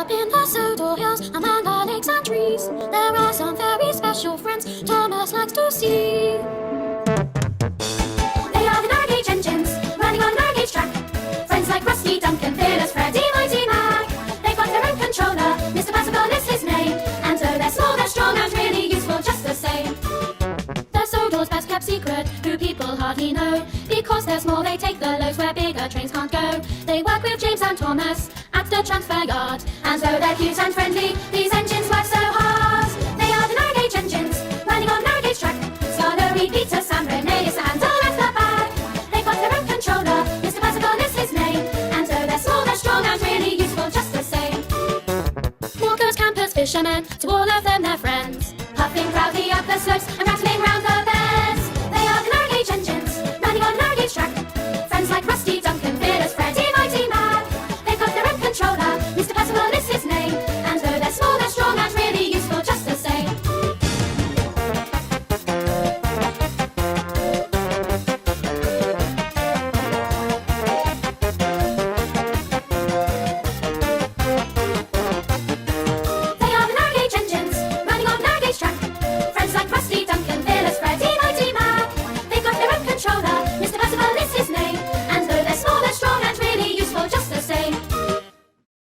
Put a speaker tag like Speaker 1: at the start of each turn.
Speaker 1: Up in the Sodor Hills, among the lakes and trees, there are some very special friends Thomas likes to see. They are the Narrowgauge engines, running on the Narrowgauge track. Friends like Rusty, Duncan, Fearless, Freddy, Mighty Mac. They've got their own controller, Mr. Percival is his name. And though they're small, they're strong and really useful just the same. They're Sodor's best kept secret, who people hardly know. Because they're small, they take the loads where bigger trains can't go. They work with James and Thomas at the transfer yard. And though they're cute and friendly, these engines work so hard. They are the Narrowgauge engines, running on Narrowgauge track. Scarlery, Peter, Sam, Renee is the handle at the back. They've got their own controller, Mr. Percival is his name. And though they're small, they're strong and really useful just the same. Walkers, campers, fishermen, to all of them they're friends. Puffing proudly up the slopes and rattling round the